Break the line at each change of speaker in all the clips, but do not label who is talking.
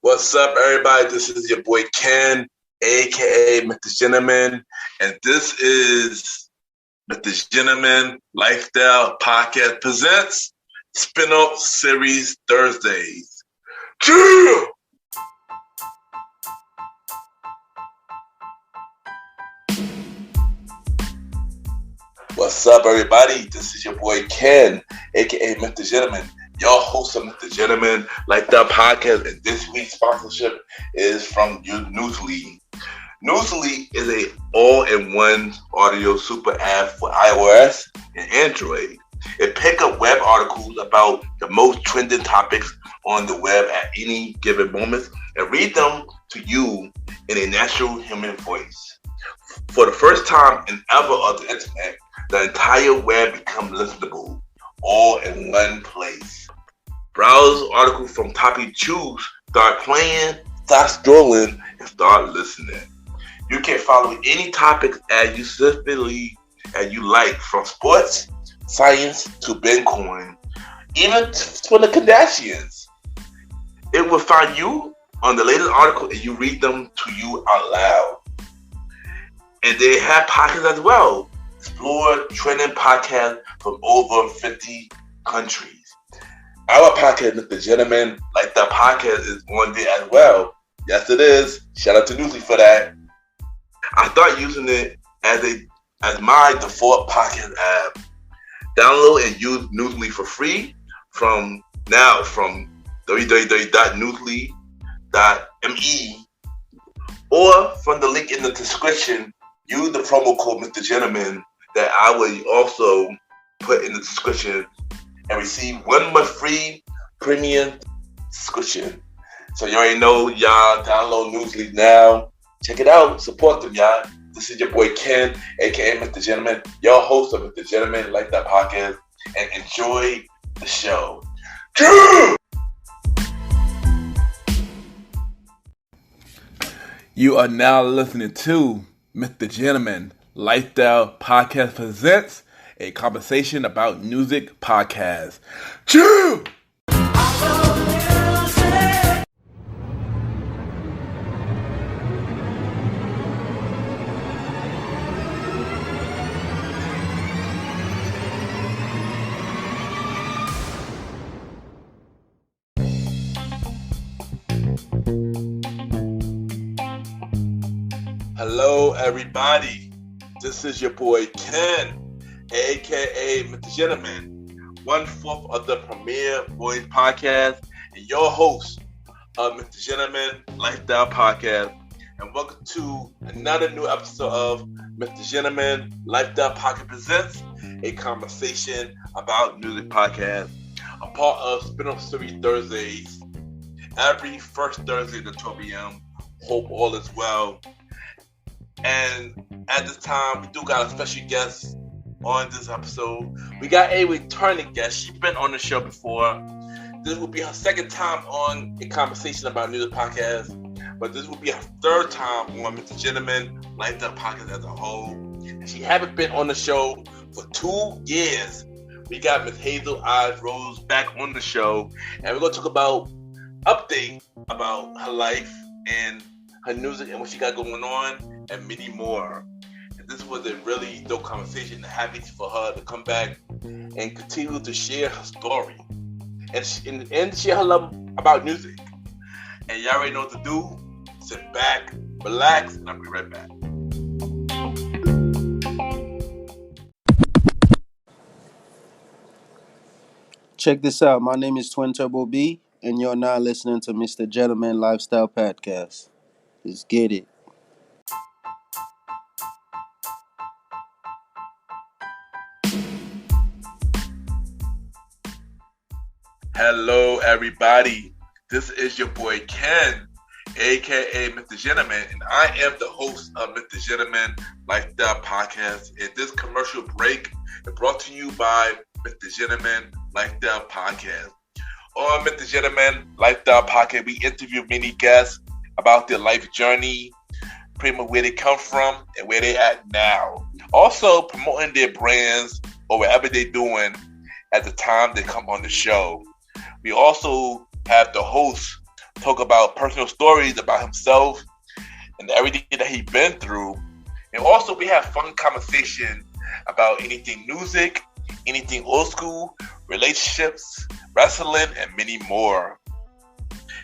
What's up, everybody? This is your boy Ken, aka MrGentleman, and this is MrGentleman Lifestyle Podcast presents Spinoff Series Thursdays. Yeah! What's up, everybody? This is your boy Ken, aka MrGentleman, your host of MrGentleman Lifestyle Podcast, and this week's sponsorship is from Newsly. Newsly is a all-in-one audio super app for iOS and Android. It picks up web articles about the most trending topics on the web at any given moment and read them to you in a natural human voice. For the first time in ever on the internet, the entire web becomes listenable, all in one place. Browse articles from topic you choose, start playing, start scrolling, and start listening. You can follow any topic as you specifically as you like, from sports, science, to Bitcoin, even for the Kardashians. It will find you on the latest article and you read them to you out loud. And they have podcasts as well. Explore trending podcasts from over 50 countries. Our podcast, MrGentleman Lifestyle Podcast, is on there as well. Yes, it is. Shout out to Newsly for that. I start using it as my default podcast app. Download and use Newsly for free from www.newsly.me or from the link in the description. Use the promo code MrGentleman that I will also put in the description and receive 1 month free premium subscription. So you already know, y'all, download Newsly now. Check it out. Support them, y'all. This is your boy Ken, aka MrGentleman, your host of MrGentleman Lifestyle Podcast, and enjoy the show. You are now listening to MrGentleman Lifestyle Podcast presents a conversation about music podcast. Chew! Hello, everybody. This is your boy Ken, aka MrGentleman, 1/4 of the Premier Voice Podcast, and your host of MrGentleman Lifestyle Podcast. And welcome to another new episode of MrGentleman Lifestyle Podcast presents a conversation about music podcast, a part of Spinoff Series Thursdays, every first Thursday at 12 p.m. Hope all is well. And at this time, we do got a special guest on this episode. We got a returning guest. She's been on the show before. This will be her second time on a conversation about music podcast, but this will be her third time on MrGentleman Lifestyle Podcast as a whole. And she haven't been on the show for 2 years. We got Miss Hazel Rose back on the show, and we're going to talk about update about her life and her music and what she got going on, and many more. And this was a really dope conversation. Happy for her to come back and continue to share her story and share her love about music. And y'all already know what to do. Sit back, relax, and I'll be right back.
Check this out. My name is Twin Turbo B, and you're now listening to MrGentleman Lifestyle Podcast. Let's get it.
Hello, everybody. This is your boy Ken, aka MrGentleman, and I am the host of MrGentleman Lifestyle Podcast. And this commercial break is brought to you by MrGentleman Lifestyle Podcast. On MrGentleman Lifestyle Podcast, we interview many guests about their life journey, pretty much where they come from and where they at now. Also promoting their brands or whatever they're doing at the time they come on the show. We also have the host talk about personal stories about himself and everything that he's been through. And also we have fun conversation about anything music, anything old school, relationships, wrestling, and many more.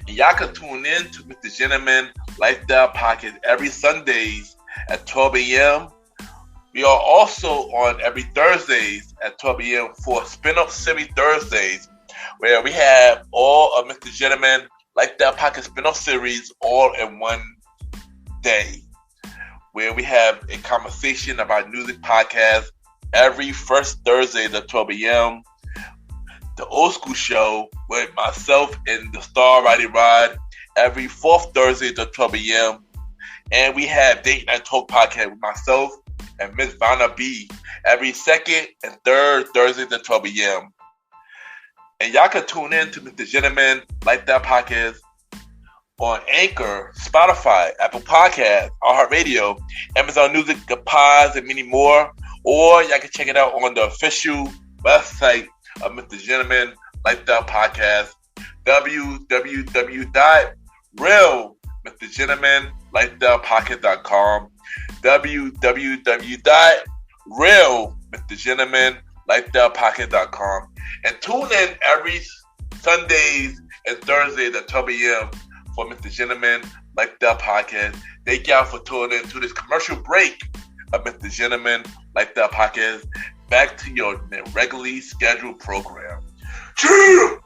And y'all can tune in to Mr. Gentleman Lifestyle Podcast every Sundays at 12 a.m. We are also on every Thursdays at 12 a.m. for Spinoff Series Thursdays, where we have all of Mr. Gentleman Lifestyle Podcast Spinoff Series all in one day, where we have a conversation about music podcast every first Thursday at 12 a.m. The Old School Show with myself and the Star Roddy Rod every fourth Thursday at 12 a.m. And we have Date Night Talk Podcast with myself and Miss Vanna B every second and third Thursday at 12 a.m. And y'all can tune in to Mr. Gentleman Lifestyle Podcast on Anchor, Spotify, Apple Podcasts, iHeartRadio, Amazon Music, The Pods, and many more. Or y'all can check it out on the official website of Mr. Gentleman Lifestyle Podcast, www.realmrgentlemanlifestylepodcast.com, www.realmrgentlemanlifestylepodcast.com, and tune in every Sundays and Thursdays at 12 a.m. for Mr. Gentleman Lifestyle Podcast. Thank y'all for tuning in to this commercial break of Mr. Gentleman Lifestyle Podcast. Back to your regularly scheduled program. Cheer!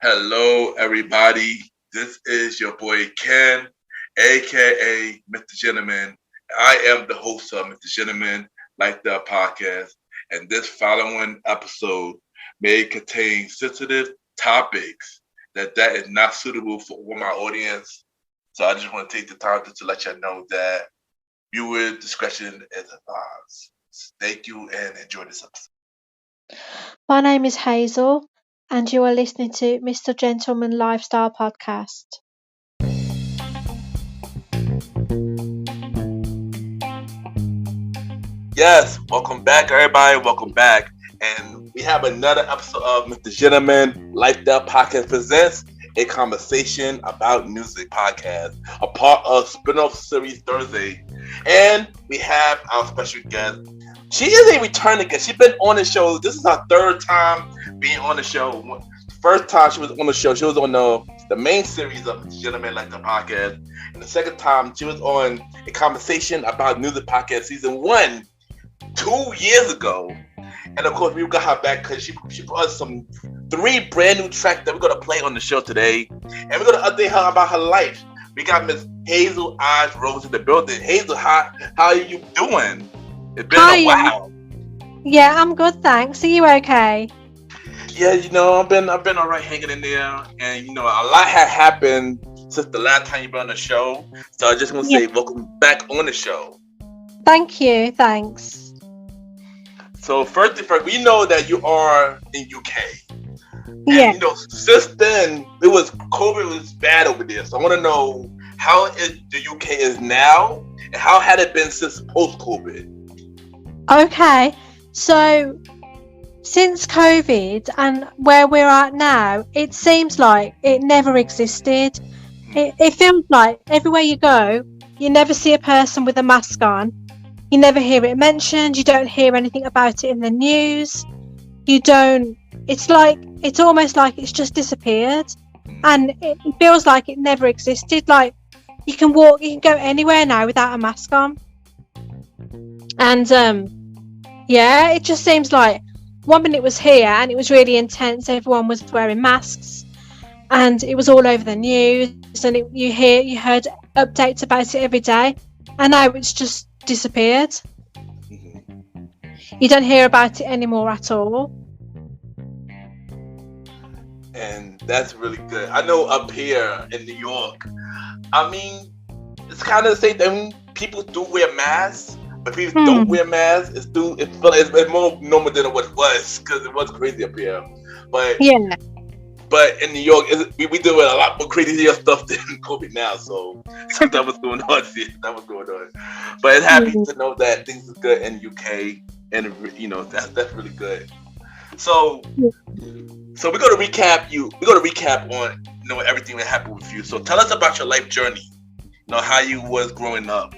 Hello, everybody. This is your boy Ken, aka Mr. Gentleman. I am the host of Mr. Gentleman Lifestyle Podcast, and this following episode may contain sensitive topics that is not suitable for my audience. So I just want to take the time to let you know that viewer discretion is advised. Thank you and enjoy this episode.
My name is Hazel, and you are listening to Mr. Gentleman Lifestyle Podcast.
Yes, welcome back, everybody. Welcome back. And we have another episode of Mr. Gentleman Lifestyle Podcast Presents a Conversation About Music podcast, a part of Spinoff Series Thursday. And we have our special guest. She is a returning guest. She's been on the show. This is her third time being on the show. First time she was on the show, she was on the main series of Mr. Gentleman Lifestyle Podcast. And the second time, she was on a Conversation About Music podcast, season 1, 2 years ago. And of course, we got her back because she brought us 3 brand new tracks that we're going to play on the show today. And we're going to update her about her life. We got Miss Hazel Eyes Rose in the building. Hazel, how are you doing? It's been a while.
Yeah, I'm good, thanks. Are you okay?
Yeah, I've been all right hanging in there. And, a lot had happened since the last time you've been on the show. So I just want to say welcome back on the show.
Thank you, thanks.
So first, we know that you are in UK.
Yeah.
And, since then, COVID was bad over there. So I want to know how the UK is now, and how had it been since post-COVID?
Okay, so since COVID and where we're at now, it seems like it never existed. It feels like everywhere you go, you never see a person with a mask on. You never hear it mentioned. You don't hear anything about it in the news. It's almost like it's just disappeared. And it feels like it never existed. Like you can go anywhere now without a mask on. And it just seems like one minute it was here and it was really intense. Everyone was wearing masks and it was all over the news, and you heard updates about it every day, and now it's just disappeared. You don't hear about it anymore at all.
And that's really good. I know up here in New York, it's kind of the same thing. People do wear masks, but people don't wear masks. It's more normal than what it was, because it was crazy up here. But in New York, we do a lot more crazier stuff than COVID now. So that was going on. But it's happy to know that things are good in the UK. and that's really good. So we're gonna recap you. We're gonna recap on everything that happened with you. So tell us about your life journey. How you was growing up.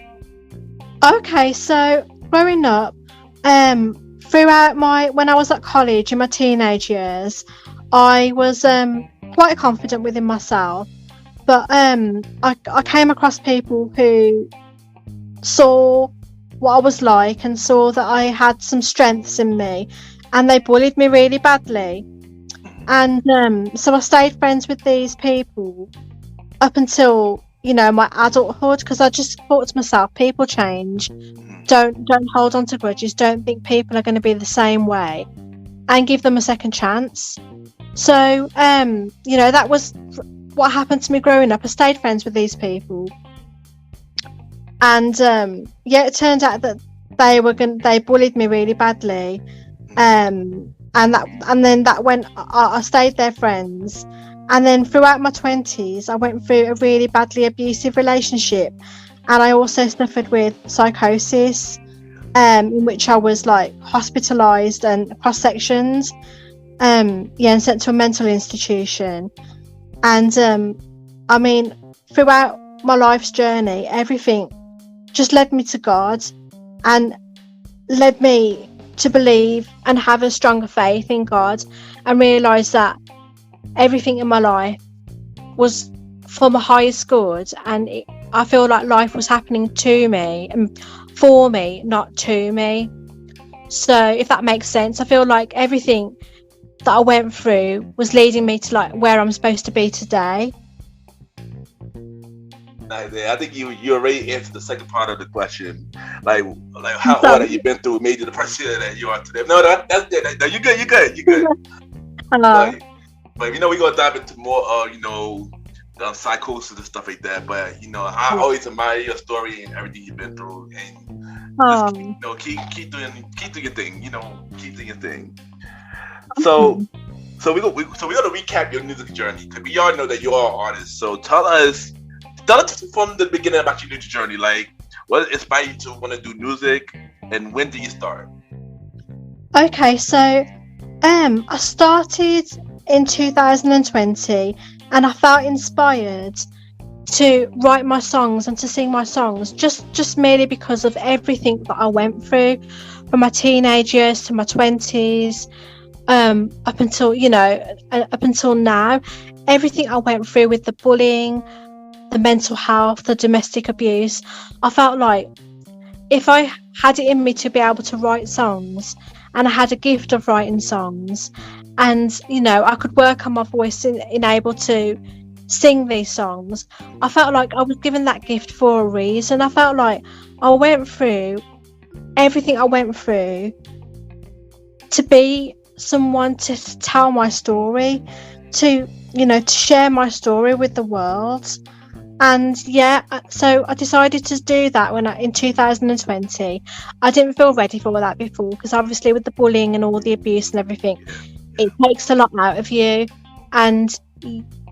Okay, so growing up, throughout when I was at college in my teenage years, I was quite confident within myself. But I came across people who saw what I was like and saw that I had some strengths in me, and they bullied me really badly. And so I stayed friends with these people up until my adulthood, because I just thought to myself, people change. Don't hold on to grudges. Don't think people are going to be the same way, and give them a second chance. So that was what happened to me growing up. I stayed friends with these people, and it turned out that they bullied me really badly, and then that went. I stayed their friends, and then throughout my 20s, I went through a really badly abusive relationship, and I also suffered with psychosis, in which I was like hospitalised and cross-sectioned, and sent to a mental institution. And throughout my life's journey, everything just led me to God, and led me to believe and have a stronger faith in God, and realise that everything in my life was for my highest good, and I feel like life was happening to me and for me, not to me. So if that makes sense, I feel like everything that I went through was leading me to like where I'm supposed to be today.
I think you already answered the second part of the question, like how hard have you been through made you the person that you are today. No, that's good. No, you good.
Hello.
But we're gonna dive into more psychosis and stuff like that. But I always admire your story and everything you've been through, and keep doing your thing. Keep doing your thing. So we're gonna recap your music journey, because we all know that you are an artist. So tell us from the beginning about your music journey. Like, what inspired you to want to do music, and when did you start?
Okay, so I started in 2020, and I felt inspired to write my songs and to sing my songs just merely because of everything that I went through from my teenage years to my 20s, up until now. Everything I went through with the bullying, the mental health, the domestic abuse, I felt like if I had it in me to be able to write songs, and I had a gift of writing songs, and I could work on my voice in able to sing these songs, I felt like I was given that gift for a reason. I felt like I went through everything I went through to be someone to tell my story, to share my story with the world. And so I decided to do that in 2020. I didn't feel ready for that before, because obviously with the bullying and all the abuse and everything, it takes a lot out of you, and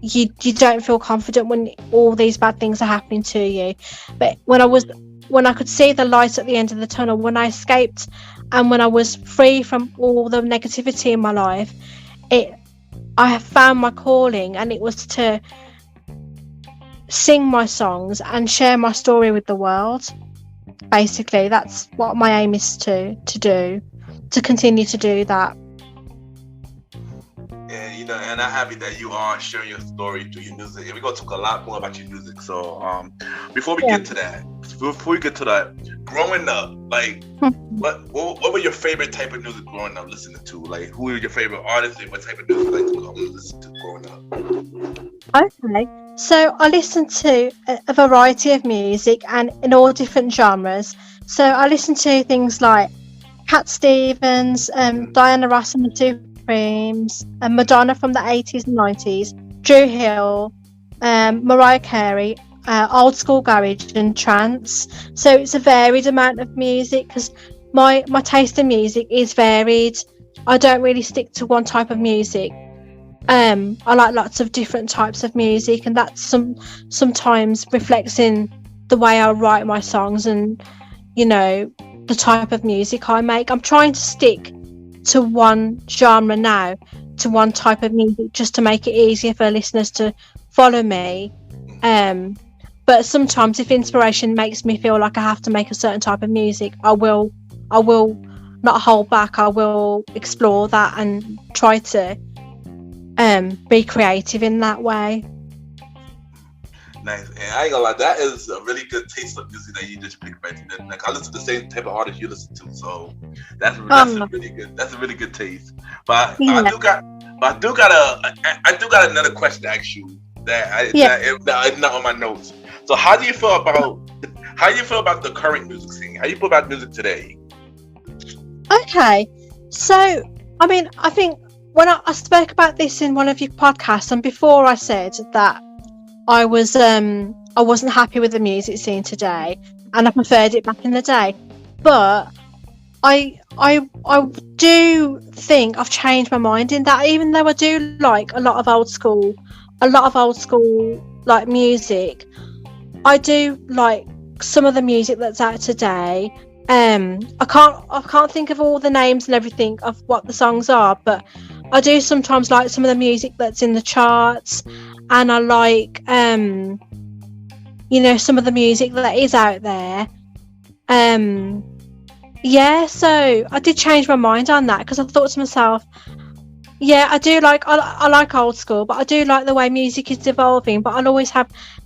you don't feel confident when all these bad things are happening to you. But when I could see the light at the end of the tunnel, when I escaped, and when I was free from all the negativity in my life, I have found my calling, and it was to sing my songs and share my story with the world. Basically, that's what my aim is to do, to continue to do that.
And I'm happy that you are sharing your story through your music. And we're gonna talk a lot more about your music. So before we get to that, growing up, like what were your favorite type of music growing up listening to? Like, who were your favorite artists, and what type of music you like to listen to growing up?
Okay, so I listened to a variety of music, and in all different genres. So I listened to things like Cat Stevens, Diana Ross and the Supremes, and Madonna from the 80s and 90s, Drew Hill, Mariah Carey, old school garage and trance. So it's a varied amount of music, because my taste in music is varied. I don't really stick to one type of music. I like lots of different types of music, and that sometimes reflects in the way I write my songs, and the type of music I make. I'm trying to stick to one genre now, to one type of music, just to make it easier for listeners to follow me. But sometimes if inspiration makes me feel like I have to make a certain type of music, I will not hold back. I will explore that and try to be creative in that way.
Nice. And I ain't gonna lie, that is a really good taste of music that you just picked right there. Like, I listen to the same type of artist you listen to, so that's a really good taste. But
Yeah.
I do got another question to ask you that is not on my notes. So how do you feel about the current music scene? How do you feel about music today?
Okay, so I mean, I think when I spoke about this in one of your podcasts, and before I said that I wasn't happy with the music scene today, and I preferred it back in the day. But I do think I've changed my mind in that, even though I do like a lot of old school like music, I do like some of the music that's out today. I can't think of all the names and everything of what the songs are, but I do sometimes like some of the music that's in the charts, and I like some of the music that is out there. So I did change my mind on that, because I thought to myself, I do like I like old school, but I do like the way music is evolving. But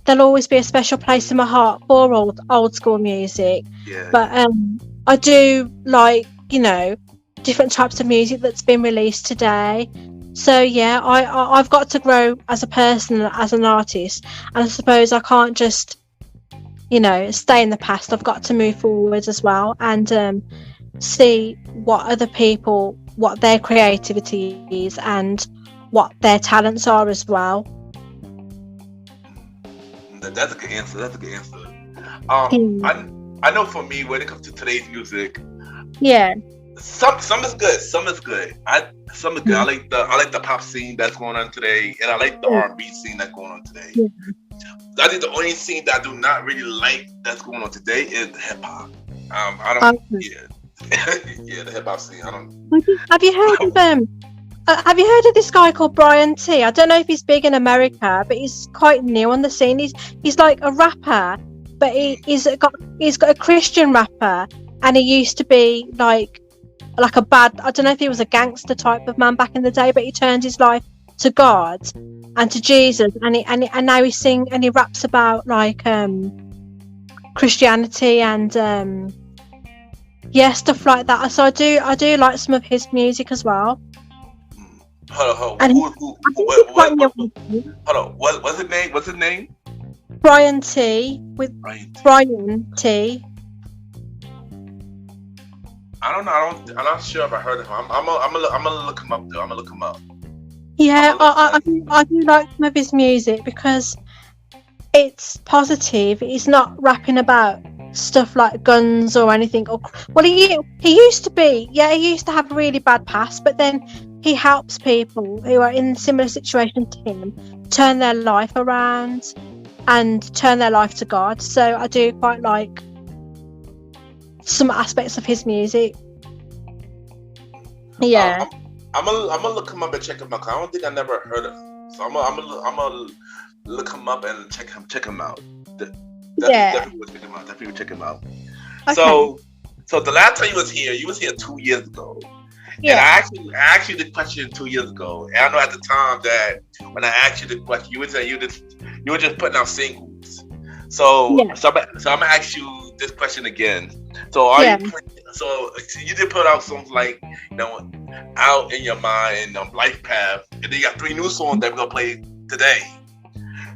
there'll always be a special place in my heart for old school music.
Yeah.
But I do like different types of music that's been released today. So I've got to grow as a person, as an artist, and I suppose I can't just stay in the past. I've got to move forward as well, and see what other people, what their creativity is, and what their talents are as well.
That's a good answer. I know for me, when it comes to today's music, some is good. Some is good. I like the pop scene that's going on today, and I like the R&B scene that's going on today. I think the only scene that I do not really like that's going on today is hip hop. I don't. The hip hop scene. I don't.
Have you heard of Have you heard of this guy called Brian T? I don't know if he's big in America, but he's quite new on the scene. He's like a rapper, but he's got a Christian rapper, and he used to be like a bad. I don't know if he was a gangster type of man back in the day, but he turned his life to God and to Jesus, and now he raps about like Christianity and stuff like that. So I do like some of his music as well.
Hold on. What's his name?
Brian T. Brian T.
I don't know. I'm not sure if I heard of him. I'm gonna look him up though. I'm gonna look him up.
Yeah, I do like some of his music because it's positive. He's not rapping about stuff like guns or anything. He used to be. Yeah, he used to have a really bad past, but then he helps people who are in a similar situation to him turn their life around and turn their life to God. So I do quite like some aspects of his music. Yeah.
I'm gonna look him up and check him out. I don't think I never heard of him, so I'm gonna look him up and check him out. Definitely check him out. Okay. So the last time you was here 2 years ago. Yeah. And I asked you the question 2 years ago, and I know at the time that when I asked you the question, you were just putting out singles. So I'm gonna ask you this question again. So you did put out songs like Out in Your Mind, Life Path, and then you got 3 new songs that we're gonna play today.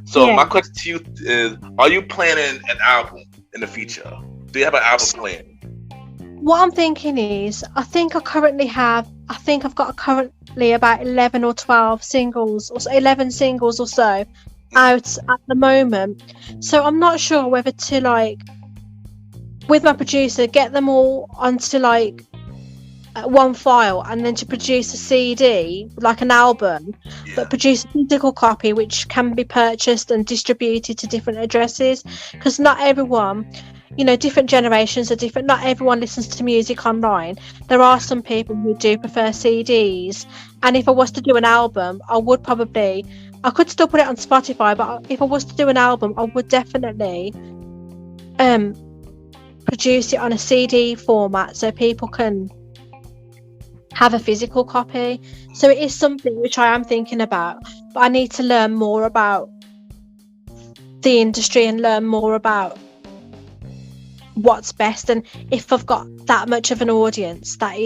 So my question to you is: are you planning an album in the future? Do you have an album plan?
What I'm thinking is, I think I've got currently about 11 or 12 singles, or 11 singles or so out at the moment. So I'm not sure whether to with my producer, get them all onto one file, and then to produce a CD, like an album, but produce a physical copy which can be purchased and distributed to different addresses, because not everyone different generations are different. Not everyone listens to music online. There are some people who do prefer CDs, and if I was to do an album, I could still put it on Spotify, but if I was to do an album, I would definitely produce it on a CD format so people can have a physical copy. So it is something which I am thinking about, but I need to learn more about the industry and learn more about what's best, and if I've got that much of an audience that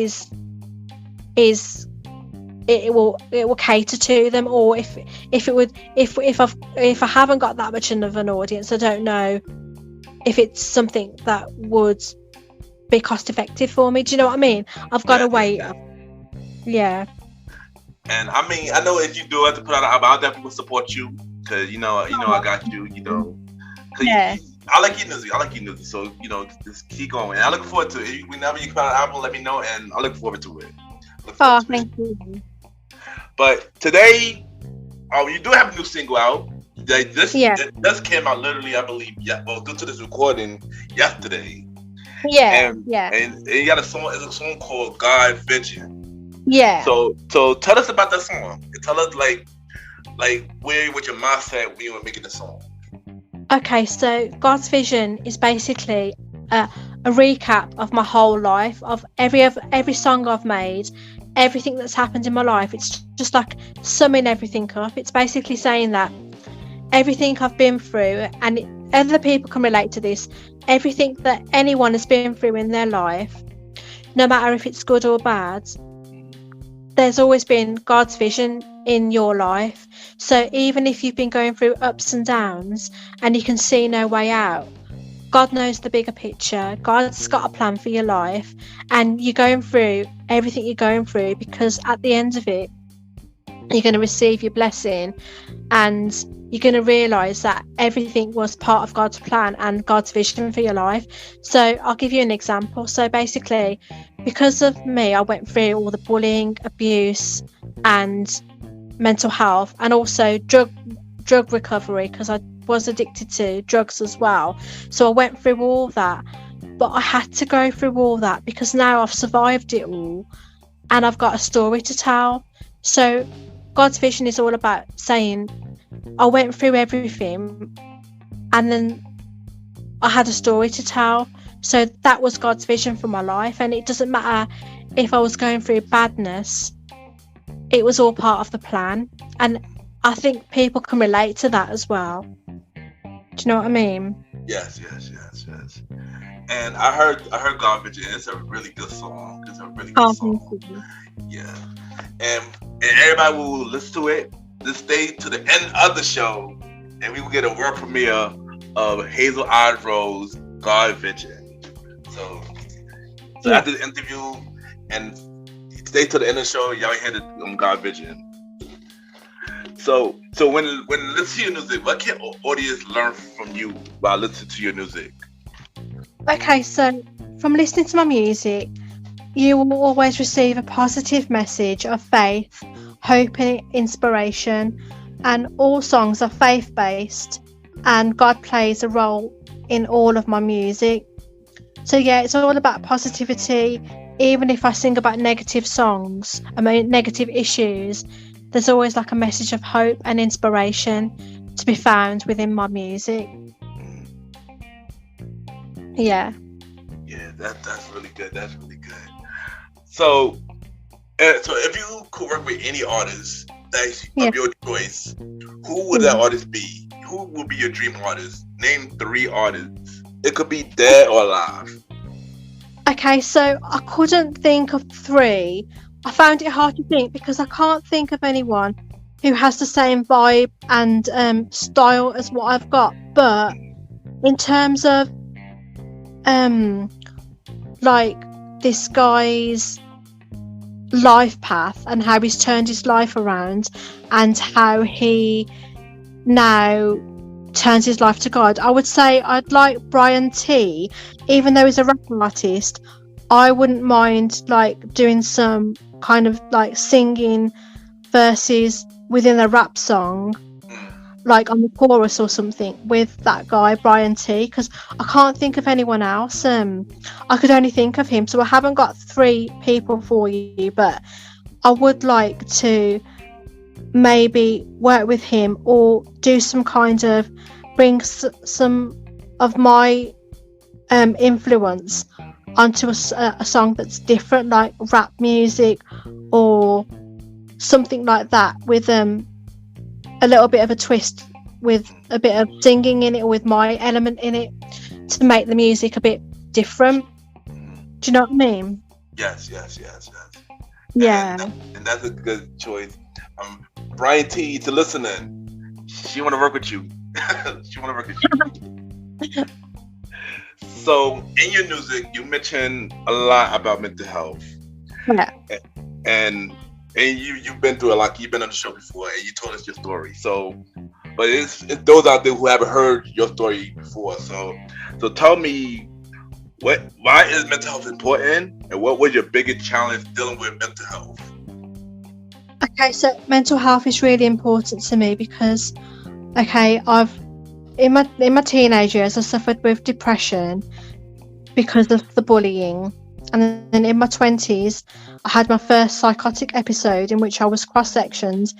it will cater to them, or if I haven't got that much of an audience, I don't know if it's something that would be cost effective for me. Do you know what I mean? I've got to wait. Yeah.
And I mean, I know if you do have to put out an album, I'll definitely support you, because I got you.
Yeah.
I like your music. So just keep going. And I look forward to it. Whenever you put out an album, let me know, and I look forward to it.
Thank you.
But today, you do have a new single out. This came out literally, I believe, due to this recording, yesterday.
Yeah,
and you got a song. It's a song called "God Vision."
Yeah.
So tell us about that song. Tell us like where your mindset when you were making the song.
Okay, so God's Vision is basically a recap of my whole life, of every song I've made, everything that's happened in my life. It's just like summing everything up. It's basically saying that everything I've been through, and other people can relate to this, everything that anyone has been through in their life, no matter if it's good or bad, there's always been God's vision in your life. So even if you've been going through ups and downs and you can see no way out, God knows the bigger picture. God's got a plan for your life, and you're going through everything you're going through because at the end of it, you're going to receive your blessing, and you're going to realize that everything was part of God's plan and God's vision for your life. So I'll give you an example. So basically, because of me, I went through all the bullying, abuse, and mental health, and also drug recovery, because I was addicted to drugs as well. So I went through all that, but I had to go through all that because now I've survived it all and I've got a story to tell. So God's vision is all about saying I went through everything and then I had a story to tell. So that was God's vision for my life, and it doesn't matter if I was going through badness, it was all part of the plan. And I think people can relate to that as well. Do you know what I mean?
Yes. And I heard God Vision. It's a really good song. It's a really good song. Yeah. And everybody will listen to it. Just stay to the end of the show, and we will get a world premiere of Hazel Rose God Vision. So after the interview, and stay to the end of the show, y'all hear the God Vision. So when listening to your music, what can audience learn from you while listening to your music?
Okay, so from listening to my music, you will always receive a positive message of faith, hope, and inspiration. And all songs are faith-based, and God plays a role in all of my music. So yeah, it's all about positivity. Even if I sing about negative negative issues, there's always like a message of hope and inspiration to be found within my music. Yeah,
that's really good. That's really good. So if you could work with any artist of your choice, who would that artist be? Who would be your dream artist? Name 3 artists. It could be dead or alive.
Okay, so I couldn't think of 3. I found it hard to think because I can't think of anyone who has the same vibe and style as what I've got. But in terms of like this guy's life path and how he's turned his life around and how he now turns his life to God, I would say I'd like Brian T. Even though he's a rap artist, I wouldn't mind like doing some kind of like singing verses within a rap song. like on the chorus or something with that guy Brian T, because I can't think of anyone else. I could only think of him, so I haven't got three people for you, but I would like to maybe work with him or do some kind of bring some of my influence onto a song that's different, like rap music or something like that, with a little bit of a twist, with a bit of singing in it or with my element in it, to make the music a bit different. Do you know what I mean?
Yes.
Yeah.
And that's a good choice. Brian T, to listening, she want to work with you. She want to work with you. So, in your music, you mentioned a lot about mental health.
Yeah.
And you've been through a lot. You've been on the show before, and you told us your story. So, but it's those out there who haven't heard your story before. So tell me, why is mental health important, and what was your biggest challenge dealing with mental health?
Okay, so mental health is really important to me because, okay, I've in my teenage years I suffered with depression because of the bullying, and then in my 20s I had my first psychotic episode in which I was cross-sectioned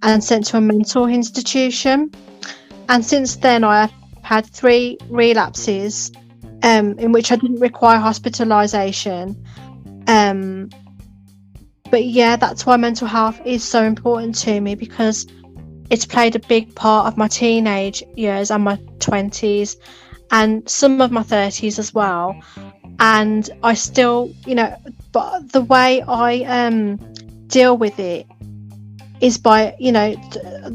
and sent to a mental institution, and since then I have had 3 relapses in which I didn't require hospitalization. But yeah, that's why mental health is so important to me, because it's played a big part of my teenage years and my 20s and some of my 30s as well. And I still, but the way I deal with it is by,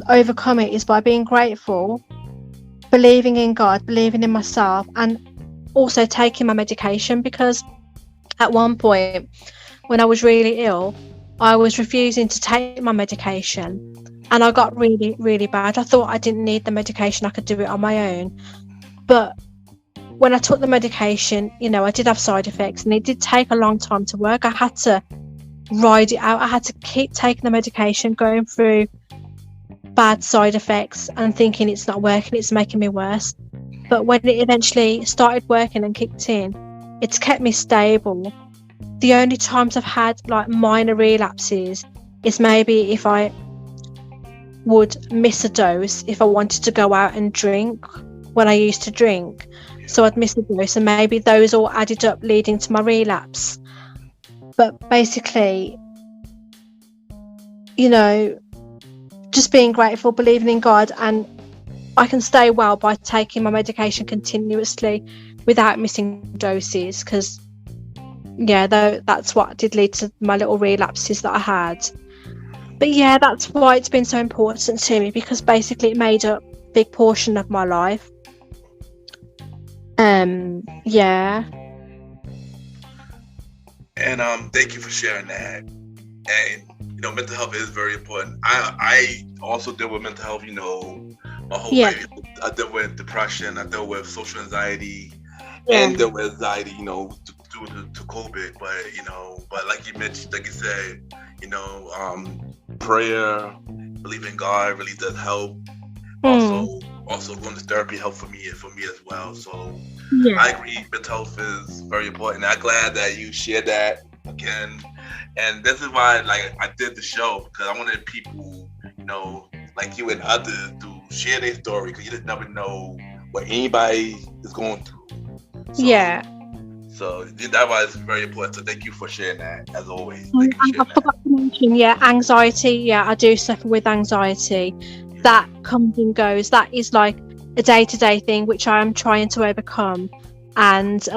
overcome it is by being grateful, believing in God, believing in myself, and also taking my medication, because at one point when I was really ill, I was refusing to take my medication, and I got really, really bad. I thought I didn't need the medication, I could do it on my own. But when I took the medication, I did have side effects, and it did take a long time to work. I had to ride it out. I had to keep taking the medication, going through bad side effects and thinking it's not working, it's making me worse. But when it eventually started working and kicked in, it's kept me stable. The only times I've had like minor relapses is maybe if I would miss a dose, if I wanted to go out and drink when I used to drink. So I'd miss a dose, and maybe those all added up leading to my relapse. But basically, just being grateful, believing in God, and I can stay well by taking my medication continuously without missing doses, because that's what did lead to my little relapses that I had. But yeah, that's why it's been so important to me, because basically it made up a big portion of my life. Yeah.
And thank you for sharing that. And mental health is very important. I also deal with mental health, my whole life. I dealt with depression, I dealt with social anxiety, and dealt with anxiety, due to COVID. But like you mentioned, like you said, prayer, believe in God really does help. Also going to therapy helped for me as well. So I agree, mental health is very important. I'm glad that you shared that again. And this is why I did the show, because I wanted people, like you and others, to share their story, because you just never know what anybody is going through. So that was very important. So thank you for sharing that, as always.
I forgot to mention, anxiety. Yeah, I do suffer with anxiety. That comes and goes. That is like a day-to-day thing which I am trying to overcome. And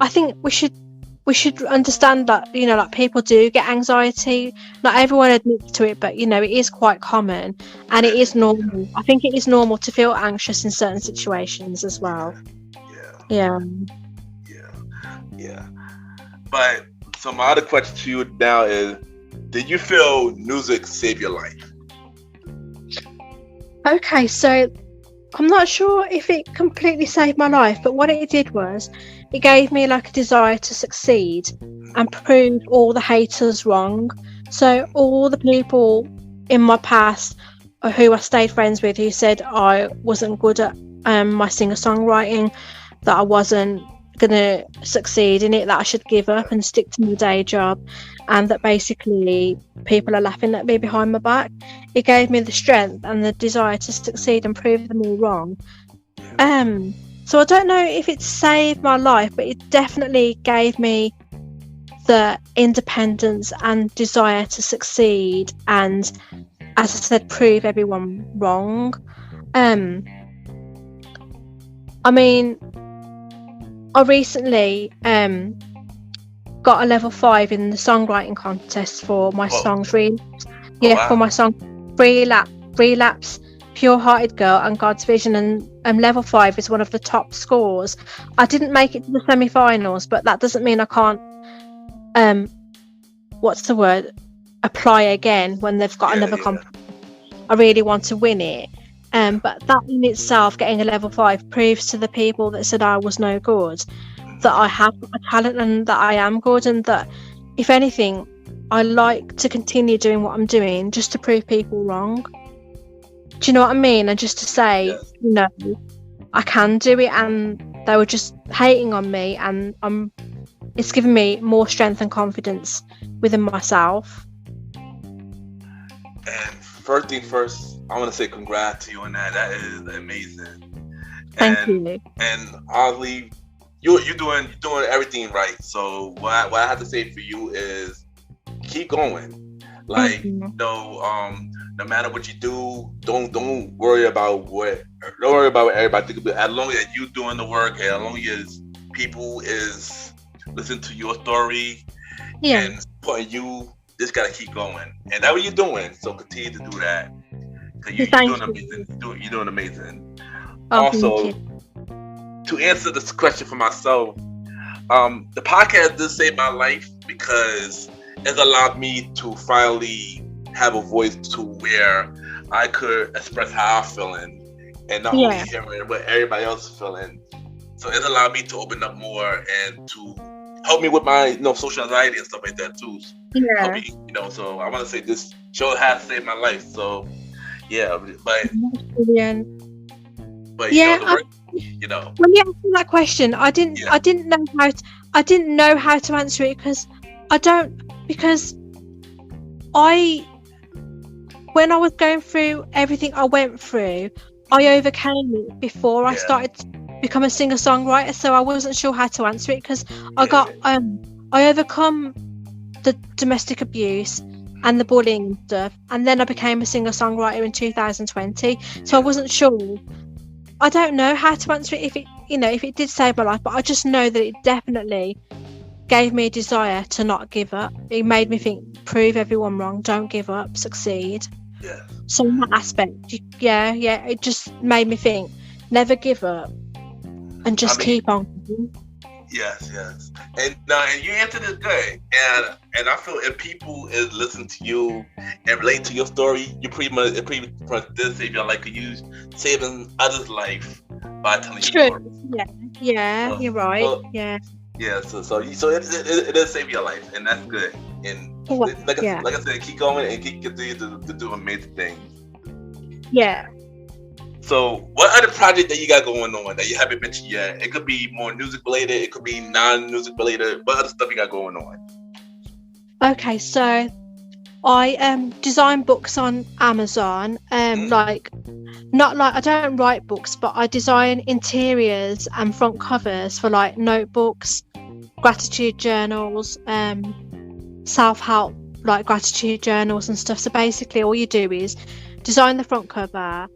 I think we should understand that like people do get anxiety. Not everyone admits to it, but it is quite common, and it is normal. I think it is normal to feel anxious in certain situations as well. Yeah.
But so my other question to you now is, did you feel music saved your life?
Okay, so I'm not sure if it completely saved my life, but what it did was it gave me like a desire to succeed and prove all the haters wrong. So all the people in my past who I stayed friends with, who said I wasn't good at my singer-songwriting, that I wasn't gonna succeed in it, that I should give up and stick to my day job, and that basically people are laughing at me behind my back. It gave me the strength and the desire to succeed and prove them all wrong. So I don't know if it saved my life, but it definitely gave me the independence and desire to succeed and, as I said, prove everyone wrong. I mean, I recently got a level 5 in the songwriting contest for my songs. For my song Relapse, Pure Hearted Girl, and God's Vision, and level 5 is one of the top scores. I didn't make it to the semi-finals, but that doesn't mean I can't apply again when they've got another competition. I really want to win it. But that in itself, getting a level 5, proves to the people that said I was no good that I have a talent and that I am good, and that, if anything, I like to continue doing what I'm doing just to prove people wrong. Do you know what I mean? And just to say, I can do it, and they were just hating on me, and it's given me more strength and confidence within myself.
And first thing first, I want to say congrats to you on that. That is amazing.
Thank you.
And honestly, you're doing everything right. So what I have to say for you is keep going. Like, no matter what you do, don't worry about what everybody thinks. As long as you doing the work, and as long as people is listening to your story and supporting you, just gotta keep going. And that's what you're doing. So continue to do that. You're doing amazing. You're doing amazing. Also, to answer this question for myself, the podcast did save my life because it allowed me to finally have a voice to where I could express how I'm feeling and not only hearing what everybody else is feeling. So it allowed me to open up more and to help me with my social anxiety and stuff like that too. Help me, so I want to say this show has saved my life. So but
when you asked me that question, I didn't know how to answer it, because when I was going through everything I went through, I overcame it before I started to become a singer-songwriter. So I wasn't sure how to answer it, because I overcome the domestic abuse and the bullying and stuff, and then I became a singer-songwriter in 2020. So I wasn't sure. I don't know how to answer it if it did save my life, but I just know that it definitely gave me a desire to not give up. It made me think, prove everyone wrong, don't give up, succeed. So in that aspect, it just made me think, never give up and just keep on.
Yes. And you answered it good. And I feel if people is listening to you and relate to your story, you pretty much did save your life, because you saving others' life by telling your story.
You're right.
So it does save your life, and that's good. And like I said, keep going and continue to do amazing things. So what other project that you got going on that you haven't mentioned yet? It could be more music related, it could be non-music related. What other stuff you got going on?
Okay, so I design books on Amazon. I don't write books, but I design interiors and front covers for like notebooks, gratitude journals, self-help like gratitude journals and stuff. So basically all you do is design the front cover,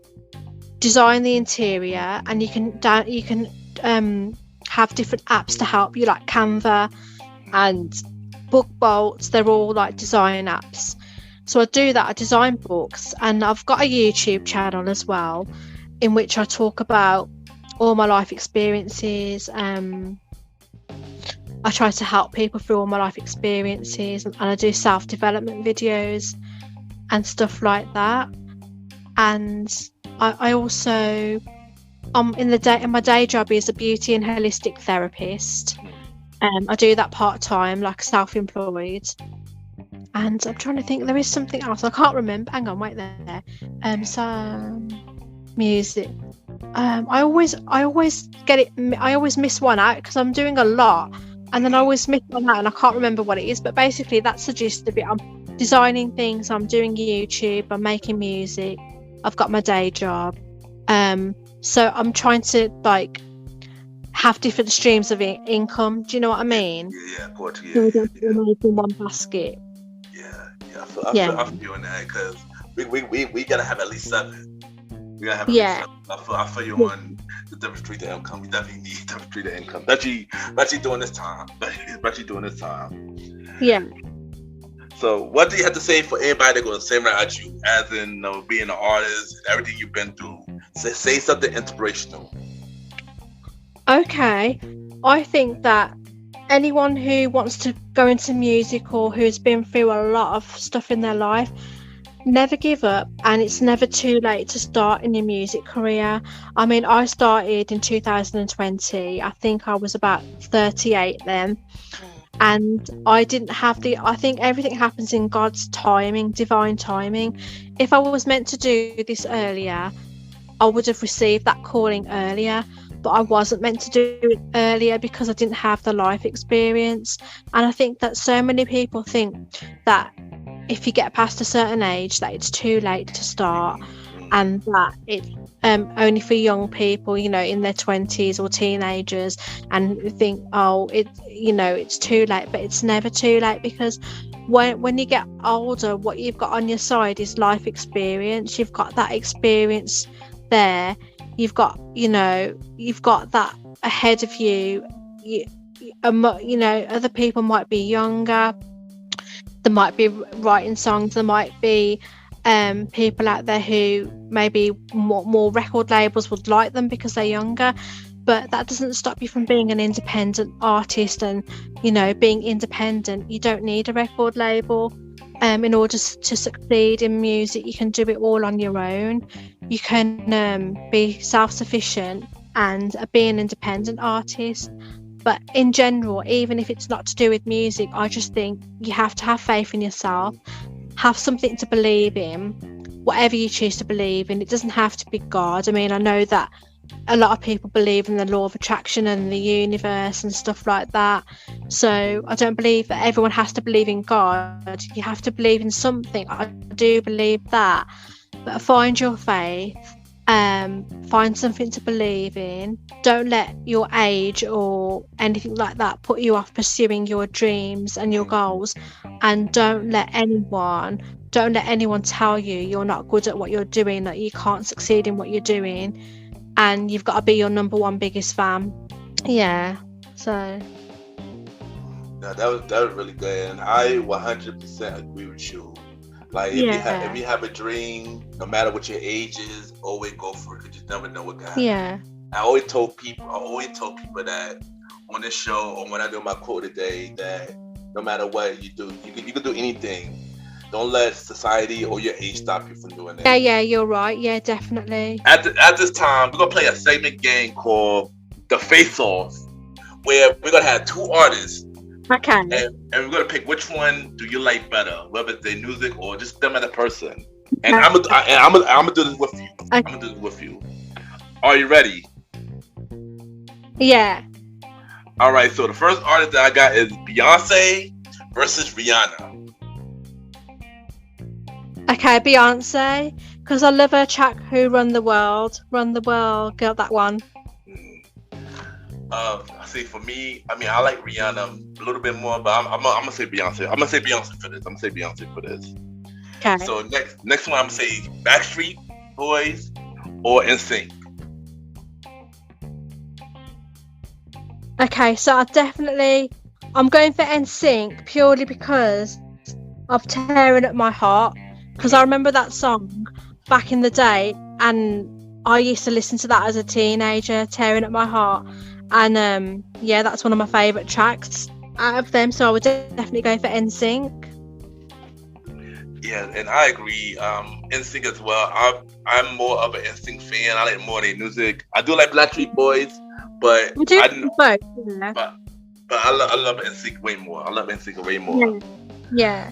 design the interior, and you can have different apps to help you, like Canva and Book Bolts. They're all like design apps. So I do that. I design books, and I've got a YouTube channel as well in which I talk about all my life experiences. I try to help people through all my life experiences, and I do self-development videos and stuff like that. And I also my day job is a beauty and holistic therapist. I do that part-time, like self-employed, And I'm trying to think. There is something else I can't remember. Hang on, wait there. Some music. I always get it. I always miss one out because I'm doing a lot, and then I always miss one out, and I can't remember what it is. But basically, that's the gist of it. I'm designing things. I'm doing YouTube. I'm making music. I've got my day job. So I'm trying to like have different streams of income. Do you know what I mean?
Yeah, of course. Yeah,
So I don't
yeah,
put it in one basket.
yeah. I feel in that because we gotta have at least 7. We gotta have at least 7. I feel you on the difference between the income. We definitely need difference between the income. Especially during this time. Especially during this time.
Yeah.
So, what do you have to say for anybody that's going to say right at you, as in being an artist and everything you've been through? Say something inspirational.
Okay. I think that anyone who wants to go into music or who's been through a lot of stuff in their life, never give up, and it's never too late to start in your music career. I mean, I started in 2020. I think I was about 38 then. And I didn't have I think everything happens in God's timing, divine timing. If I was meant to do this earlier, I would have received that calling earlier, but I wasn't meant to do it earlier because I didn't have the life experience. And I think that so many people think that if you get past a certain age, that it's too late to start, and that it's only for young people, in their 20s or teenagers, and think, it's too late. But it's never too late, because when you get older, what you've got on your side is life experience. You've got that experience there. You've got that ahead of you. Other people might be younger. There might be writing songs. There might be people out there who maybe more record labels would like them because they're younger, but that doesn't stop you from being an independent artist. And being independent, you don't need a record label in order to succeed in music. You can do it all on your own. You can be self-sufficient and be an independent artist. But in general, even if it's not to do with music, I just think you have to have faith in yourself. Have something to believe in, whatever you choose to believe in. It doesn't have to be God. I mean, I know that a lot of people believe in the law of attraction and the universe and stuff like that. So I don't believe that everyone has to believe in God. You have to believe in something. I do believe that. But find your faith. Find something to believe in. Don't let your age or anything like that put you off pursuing your dreams and your goals. And don't let anyone tell you you're not good at what you're doing, that you can't succeed in what you're doing, and you've got to be your number one biggest fan. Yeah. So
No, that was really good, and I 100% agree with you. Like, if you have a dream, no matter what your age is, always go for it. You just never know what can happen.
Yeah.
I always told people that on this show, or when I do my quote today, that no matter what you do, you can do anything. Don't let society or your age stop you from doing it.
Yeah, you're right. Yeah, definitely.
At this time, we're gonna play a segment game called the Face Off, where we're gonna have 2 artists.
Okay.
And we're gonna pick which one do you like better, whether it's their music or just them as a person. And I'm gonna do this with you.
Okay.
I'm gonna do this with you. Are you ready?
Yeah.
All right. So the first artist that I got is Beyonce versus Rihanna.
Okay, Beyonce, because I love her track "Who Run the World." Run the world, girl. That one.
See, for me, I mean, I like Rihanna a little bit more, but I'm gonna say Beyonce. I'm gonna say Beyonce for this.
Okay.
So next one, I'm gonna say Backstreet Boys or NSYNC.
Okay, so I'm going for NSYNC purely because of "Tearing Up My Heart," because I remember that song back in the day, and I used to listen to that as a teenager, "Tearing Up My Heart." And that's one of my favourite tracks out of them, so I would definitely go for NSYNC.
Yeah, and I agree. NSYNC as well. I'm more of an NSYNC fan. I like more of their music. I do like Backstreet Boys, but
both. Yeah.
But I love NSYNC way more. I love NSYNC way more.
Yeah.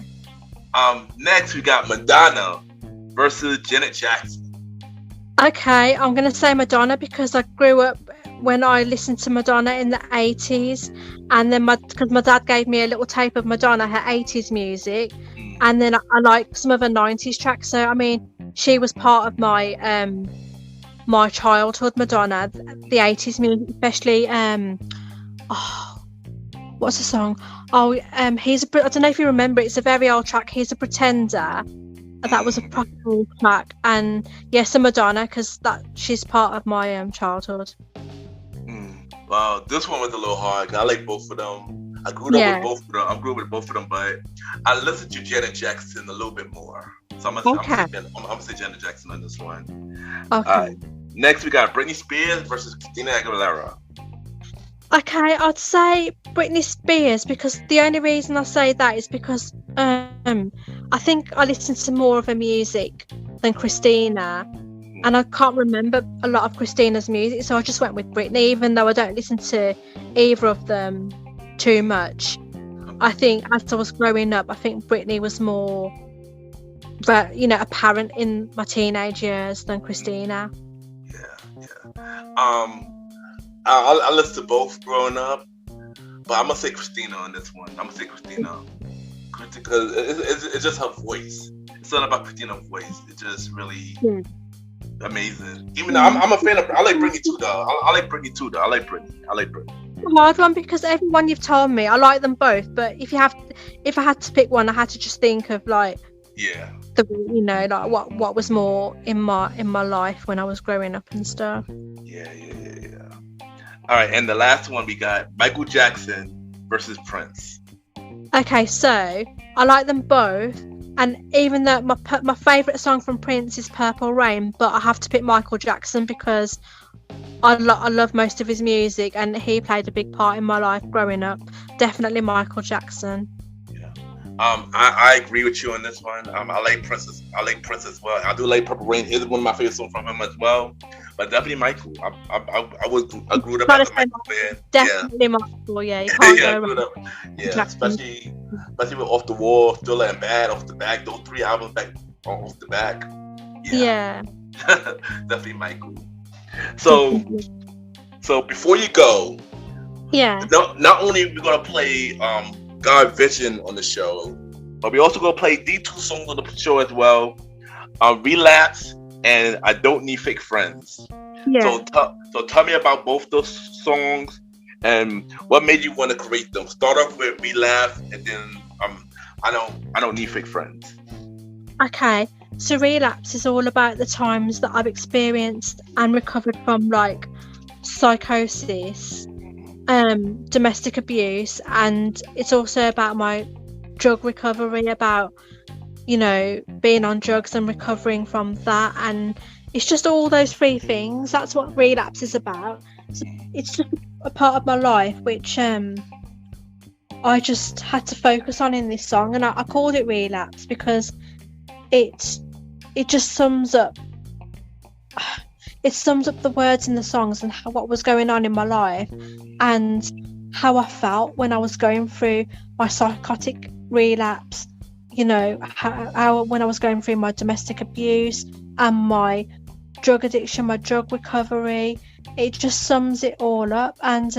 Next we got Madonna versus Janet Jackson.
Okay, I'm going to say Madonna because I grew up when I listened to Madonna in the 80s, and then because my dad gave me a little tape of Madonna, her 80s music, and then I like some of her 90s tracks. So I mean, she was part of my my childhood. Madonna, the 80s music, especially what's the song? Oh, I don't know if you remember. It's a very old track. He's a Pretender. That was a proper track, and yes, a Madonna because she's part of my childhood.
Well, this one was a little hard. I like both of them. I grew up with both of them. I grew up with both of them, but I listened to Janet Jackson a little bit more. So I'm gonna say Janet Jackson on this one.
Okay.
Next, we got Britney Spears versus Christina Aguilera.
Okay, I'd say Britney Spears because the only reason I say that is because I think I listen to more of her music than Christina, and I can't remember a lot of Christina's music, so I just went with Britney, even though I don't listen to either of them too much. I think as I was growing up, I think Britney was more, apparent in my teenage years than Christina.
Yeah. I listened to both growing up, but I'm gonna say Christina on this one. I'm gonna say Christina because it's just her voice. It's not about Christina's voice. It's just really amazing. Even though I'm a fan of, I like Britney too, though. I like Britney too, though. I like Britney.
Hard one because everyone you've told me, I like them both. But if I had to pick one, I had to just think of like what was more in my life when I was growing up and stuff.
Yeah. All right, and the last one we got Michael Jackson versus Prince.
Okay, so I like them both, and even though my favourite song from Prince is Purple Rain, but I have to pick Michael Jackson because I love most of his music, and he played a big part in my life growing up. Definitely Michael Jackson.
Yeah, I agree with you on this one. I like Prince as well. I do like Purple Rain. It's one of my favorite songs from him as well. But definitely Michael. I grew up as a Michael fan.
Definitely Michael. Yeah, you can't go wrong.
Yeah, especially with Off the Wall, Still and Bad, Off the Back. Those 3 albums back off the back.
Yeah.
Definitely Michael. So before you go, not only are we gonna play God Vision on the show, but we also gonna play these 2 songs on the show as well. Relapse and I Don't Need Fake Friends. Yeah. So tell me about both those songs and what made you want to create them. Start off with Relapse and then I don't Need Fake Friends.
Okay. So Relapse is all about the times that I've experienced and recovered from like psychosis, domestic abuse, and it's also about my drug recovery, about being on drugs and recovering from that, and it's just all those 3 things. That's what Relapse is about. So it's just a part of my life which I just had to focus on in this song, and I called it Relapse because it just sums up the words in the songs and what was going on in my life and how I felt when I was going through my psychotic relapse, how when I was going through my domestic abuse and my drug addiction, my drug recovery. It just sums it all up, and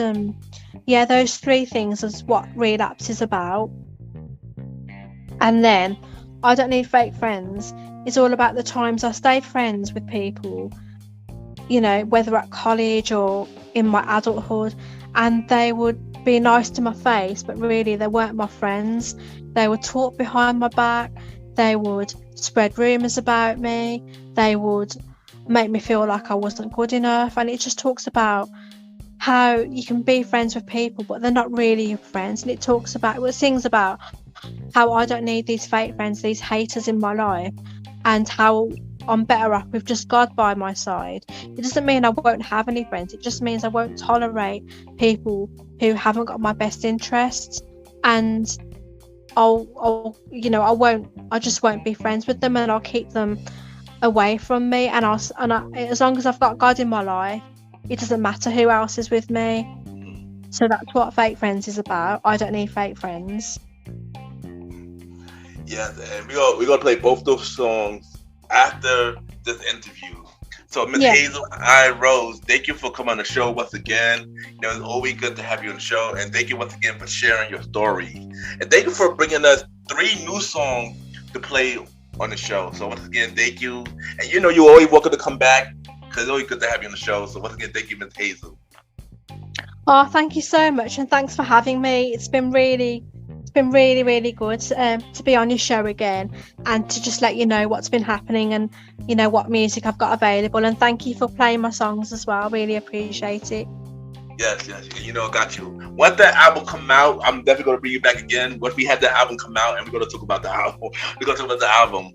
those 3 things is what Relapse is about. And then I Don't Need Fake Friends is all about the times I stayed friends with people, whether at college or in my adulthood, and they would be nice to my face, but really they weren't my friends. They would talk behind my back, they would spread rumours about me, they would make me feel like I wasn't good enough. And it just talks about how you can be friends with people but they're not really your friends, and it sings about how I don't need these fake friends, these haters in my life, and how I'm better off with just God by my side. It doesn't mean I won't have any friends, it just means I won't tolerate people who haven't got my best interests, and I just won't be friends with them, and I'll keep them away from me, and as long as I've got God in my life, it doesn't matter who else is with me. So that's what Fake Friends is about. I don't need fake friends.
Yes, and we're gonna play both those songs after this interview. So, Miss
Yeah.
Hazel, I Rose, thank you for coming on the show once again. It's always good to have you on the show, and thank you once again for sharing your story. And thank you for bringing us 3 new songs to play on the show. So once again, thank you. And you're always welcome to come back because it's always good to have you on the show. So once again, thank you, Miss Hazel.
Oh, thank you so much, and thanks for having me. It's been really, really good to be on your show again, and to just let you know what's been happening and what music I've got available. And thank you for playing my songs as well. Really appreciate it.
Yes, got you. Once that album come out, I'm definitely gonna bring you back again. Once we have the album come out, and we're gonna talk about the album. We're gonna talk about the album.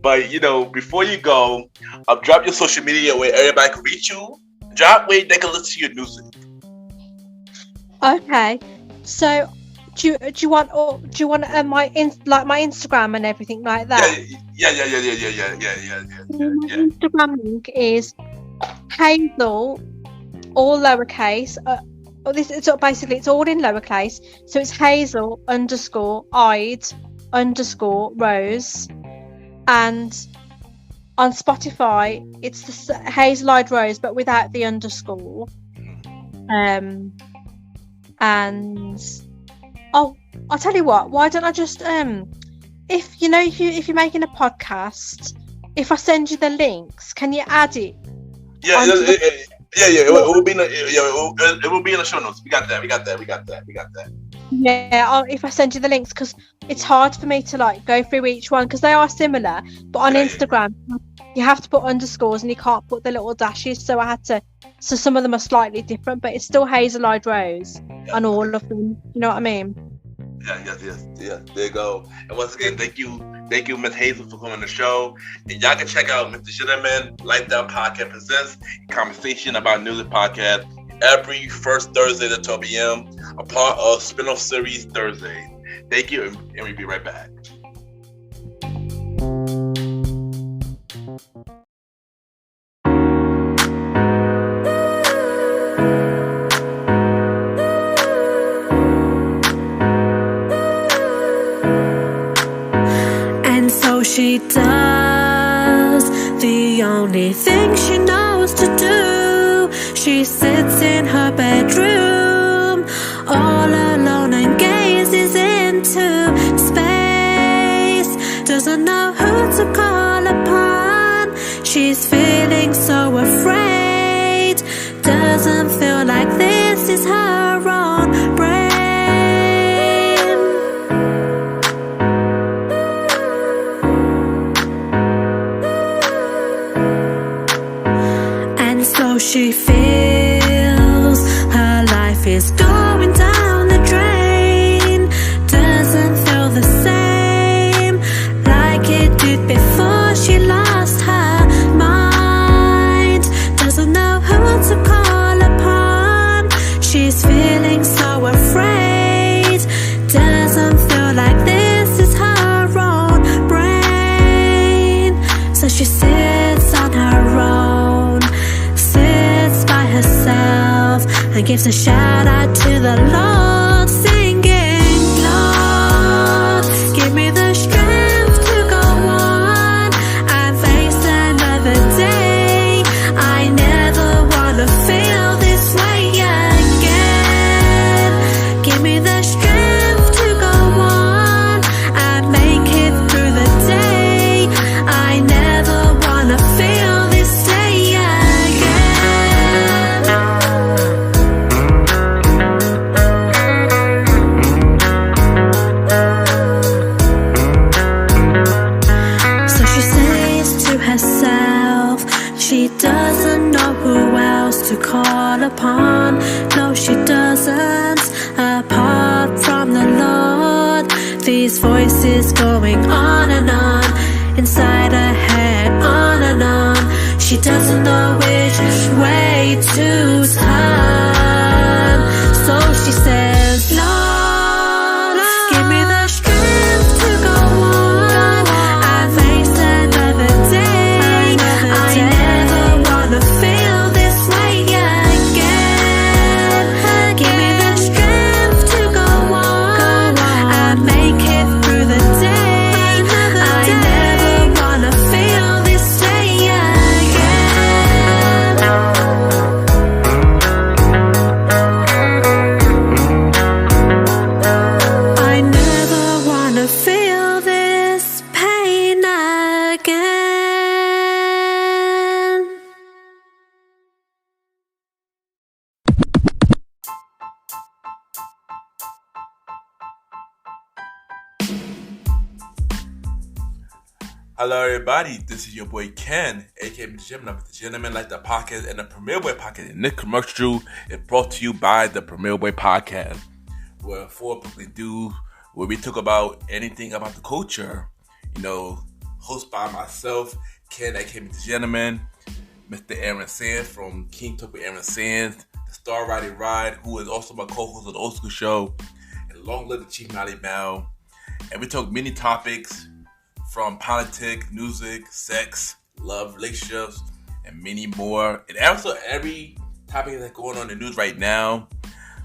But before you go, I'll drop your social media where everybody can reach you. Drop where they can listen to your music.
Okay, so do you want my Instagram and everything like that?
Yeah.
My Instagram link is Hazel, all lowercase. It's all in lowercase. So it's Hazel _I'd_Rose, and on Spotify it's the Hazel I'd Rose but without the underscore. And I'll tell you what. Why don't I just if you're making a podcast, if I send you the links, can you add it?
Yeah. It will be in the show notes. We got that.
Yeah, if I send you the links, because it's hard for me to go through each one because they are similar, but on Instagram you have to put underscores and you can't put the little dashes. So so some of them are slightly different, but it's still Hazel I'd Rose on all of them. You know what I mean?
Yes. There you go. And once again, thank you, Miss Hazel, for coming on the show. And y'all can check out MrGentleman Lifestyle Podcast presents Conversation About Music podcast every first Thursday at 12 p.m. a part of Spinoff series Thursday. Thank you, and we'll be right back.
She does the only thing she knows to do. She sits in her bedroom all alone and gazes into space. Doesn't know who to call upon. She's feeling so afraid. Doesn't feel like this is her own brain. She feels her life is going down the drain. Doesn't feel the same like it did before she lost her mind. Doesn't know who to call upon. She's feeling so afraid. Doesn't feel like this is her own brain. So she sits on her own, herself, and gives a shout out to the Lord, singing, Lord, give me the strength to go on and face another day. I never wanna feel this way again. Give me the strength to go on and make it through the day. I never wanna feel this day again. So she says to herself, she doesn't know who else to call upon. No, she doesn't, apart from the Lord. These voices going on and on inside her head, on and on. She doesn't know which way to turn. So she says, Lord, give me the strength to go on and face another day. I never wanna feel this way again. Give me the strength to go on and make it through the day. again.
Hello, everybody. This is your boy Ken, aka MrGentleman, like the podcast and the Premier Boy podcast. And this commercial is brought to you by the Premier Boy podcast, where four people do where we talk about anything about the culture. Hosted by myself, Ken, aka MrGentleman, Mr. Aaron Sands from King Talk with Aaron Sands, the Star Riding Ride, who is also my co-host of the Old School Show, and Long Live the Chief Mally Bell. And we talk many topics from politics, music, sex, love, relationships, and many more. And also every topic that's going on in the news right now.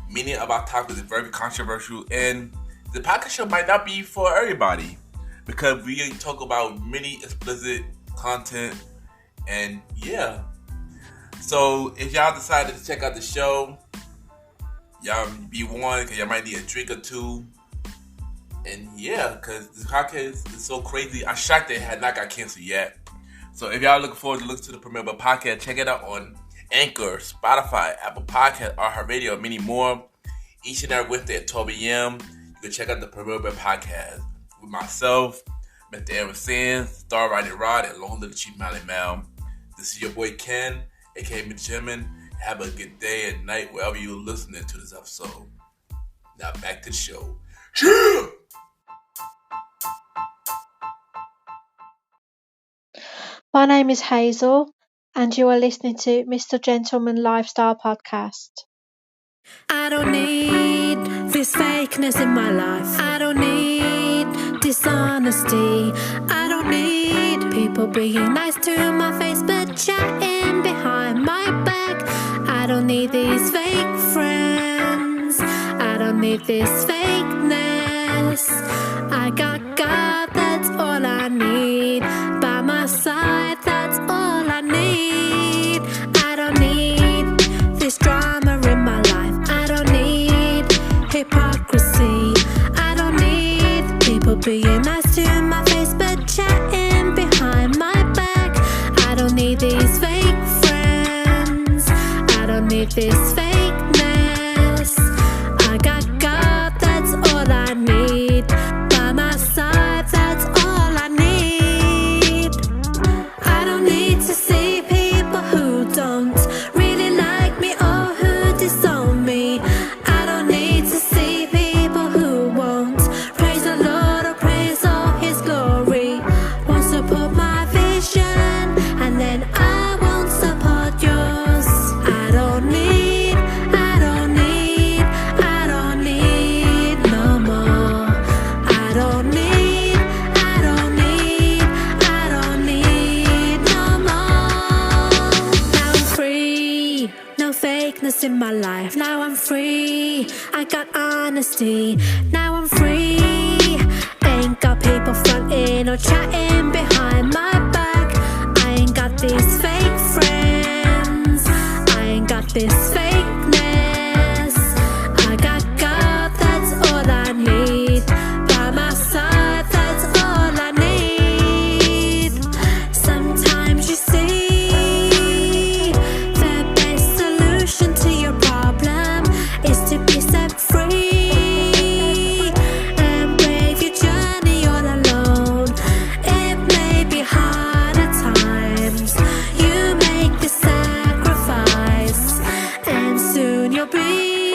Many of our topics are very controversial, and the podcast show might not be for everybody because we talk about many explicit content, and yeah. So if y'all decided to check out the show, y'all be warned because y'all might need a drink or two. And yeah, because this podcast is so crazy. I'm shocked it had not got canceled yet. So if y'all looking forward to listen to the Premier Boy podcast, check it out on Anchor, Spotify, Apple Podcast, iHeartRadio, and many more. Each and every Wednesday at 12 a.m. You can check out the Premier Boy podcast with myself, Mr. Aaron Sands, Star Riding Rod, and Long Live the Chief Mally Mal. This is your boy Ken, aka MrGentleman. Have a good day and night wherever you're listening to this episode. Now back to the show. Yeah!
My name is Hazel, and you are listening to Mr. Gentleman Lifestyle Podcast.
I don't need this fakeness in my life. I don't need dishonesty. I don't need people being nice to my face but chatting behind my back. I don't need these fake friends. I don't need this fakeness. I got God, that's all I need. By my side, that's all I need. I don't need this drama in my life. I don't need hypocrisy. I don't need people being nice to my face but chatting behind my back. I don't need these fake friends. I don't need this fakeness. I got God, that's all I need. By my side, that's all I need. I don't need to see people who don't really like me or who disown me. I don't need to see people who won't praise the Lord or praise all His glory. Won't support my vision and then I won't support yours. I don't need no more. I don't need no more. Now I'm free, no fakeness in my life. Now I'm free, I got honesty. Now I'm free, ain't got people fronting or chatting behind my back. I ain't got these fake friends. I ain't got this fakeness. I got God, that's all I need. By my side, that's all I need. Sometimes you see the best solution to your problem is to be set free and brave your journey all alone. It may be hard at times. You make the sacrifice, and soon you'll be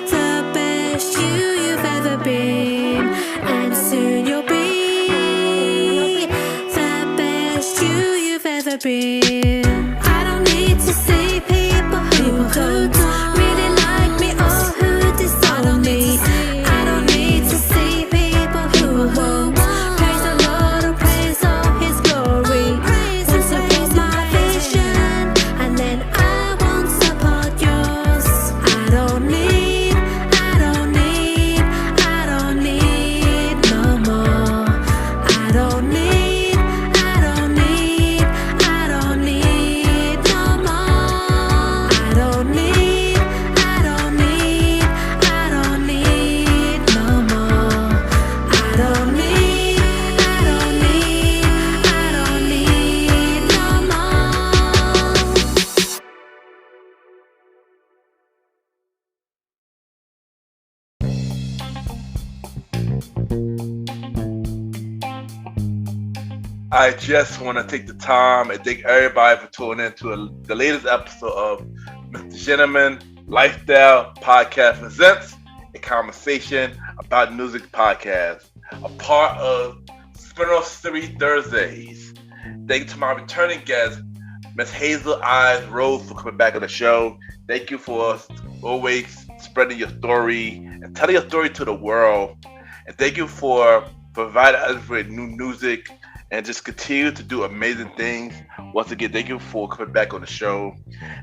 the best you've ever been. And soon you'll be the best you've ever been. I don't need to see people who don't really like me or who disown me. I don't need to see people who won't praise the Lord or praise all His glory. Won't support my vision and then I won't support yours. I don't need no more. I don't need
I just want to take the time and thank everybody for tuning in to the latest episode of Mr. Gentleman Lifestyle Podcast Presents a conversation about music podcast, a part of Spinoff Series Thursdays. Thank you to my returning guest, Miss Hazel Eyes Rose, for coming back on the show. Thank you for always spreading your story and telling your story to the world. And thank you for providing us with new music and just continue to do amazing things. Once again, thank you for coming back on the show.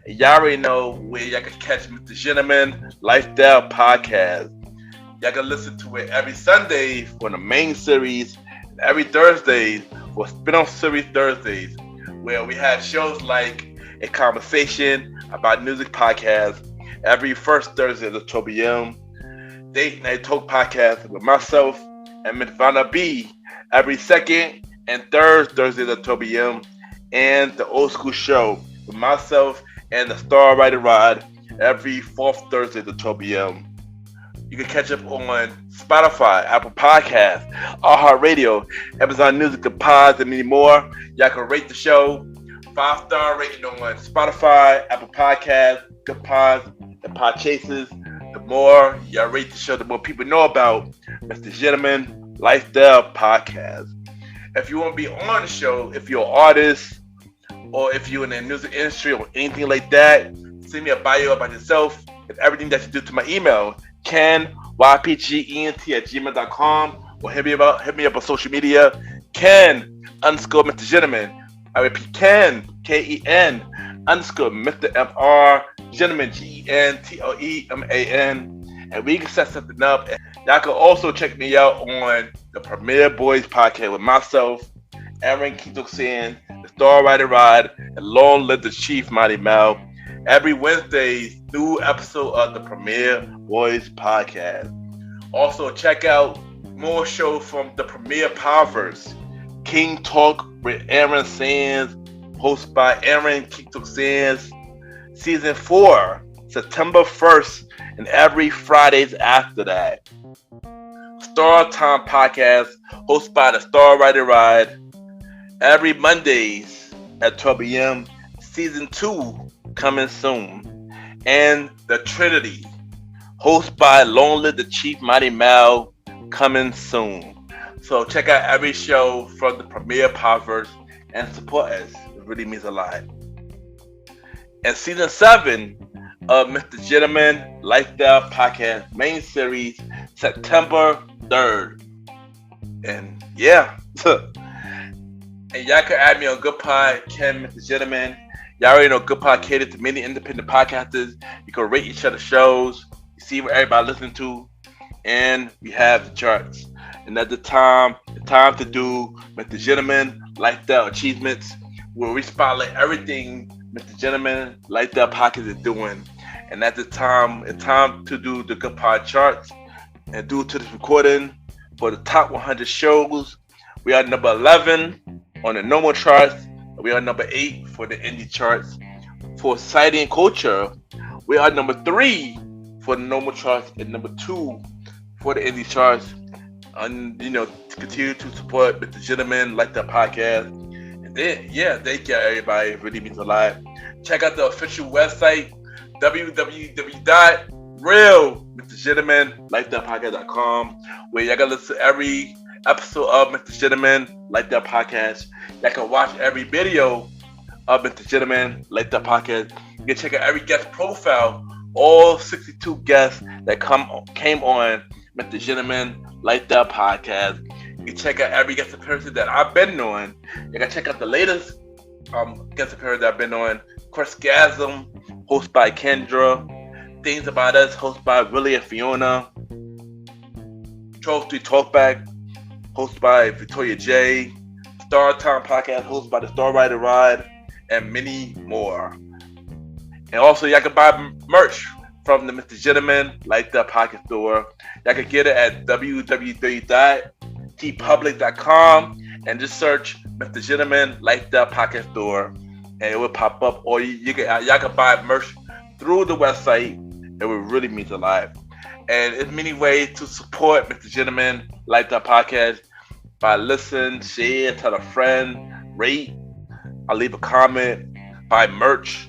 And y'all already know where y'all can catch Mr. Gentleman Lifestyle Podcast. Y'all can listen to it every Sunday for the main series and every Thursday for Spinoff Series Thursdays, where we have shows like a conversation about music podcast every first Thursday at 12 p.m. Date Night Talk podcast with myself and Miss Vanna B every second and third Thursdays at 12 p.m. and the Old School Show with myself and the Star Rider Ride every fourth Thursday at 12 p.m. You can catch up on Spotify, Apple Podcasts, iHeartRadio, Amazon Music, the Pods, and many more. Y'all can rate the show 5-star rating on Spotify, Apple Podcasts, Good Pods, and Podchasers. The more y'all rate the show, the more people know about Mr. Gentleman Lifestyle Podcast. If you want to be on the show, if you're an artist, or if you're in the music industry or anything like that, send me a bio about yourself and everything that you do to my email, KenYPGENT@gmail.com, or hit me up on social media, Ken_Mr. Gentleman. I repeat, Ken, KEN_Mr. MR Gentleman, GENTLEMAN, and we can set something up. And y'all can also check me out on the Premier Boys podcast with myself, Aaron Kitoxan, the Star Rider Ride, and Long Live the Chief Mighty Mal. Every Wednesday, new episode of the Premier Boys podcast. Also, check out more shows from the Premier Powers. King Talk with Aaron Sands, hosted by Aaron Kitoxan. Season 4, September 1st, and every Fridays after that. Star Time Podcast, hosted by the Star Rider Ride, every Mondays at 12 p.m. Season 2 coming soon. And The Trinity, hosted by Long Live the Chief Mighty Mal, coming soon. So check out every show from the Premier Powers and support us. It really means a lot. And Season 7 of Mr. Gentleman Lifestyle Podcast main series, September 3rd. And yeah. And y'all can add me on Good Pod, Ken, Mr. Gentleman. Y'all already know Good Pod catered to many independent podcasters. You can rate each other's shows. You see what everybody listening to. And we have the charts. And at the time to do Mr. Gentleman Lifestyle Achievements, where we spotlight everything Mr. Gentleman Lifestyle Podcast is doing. And at the time, it's time to do the Good Pod charts. And due to this recording, for the top 100 shows, we are number 11 on the normal charts. We are number 8 for the indie charts. For society and culture, we are number 3 for the normal charts and number 2 for the indie charts. And to continue to support Mr. Gentleman like that podcast. And then, thank you everybody. It really means a lot. Check out the official website, www.realmrgentlemanlifethatpodcast.com, where y'all can listen to every episode of Mr. Gentleman Like That Podcast. Y'all can watch every video of Mr. Gentleman Like That Podcast. You can check out every guest profile, all 62 guests that came on Mr. Gentleman Like That Podcast. You can check out every guest appearance that I've been on. You can check out the latest guest appearance that I've been on. Questgasm, hosted by Kendra. Things About Us, hosted by Willie and Fiona. Troll 3 Talkback, hosted by Victoria J. Star Time Podcast, hosted by the Star Rider Ride, and many more. And also, y'all can buy merch from the Mr. Gentleman Like That Podcast store. Y'all can get it at www.tpublic.com and just search Mr. Gentleman Like That Podcast store, and it will pop up. Or y'all can buy merch through the website. It would really mean a lot. And there's many ways to support Mr. Gentleman Like That Podcast. By listen, share, tell a friend, rate, I'll leave a comment, buy merch,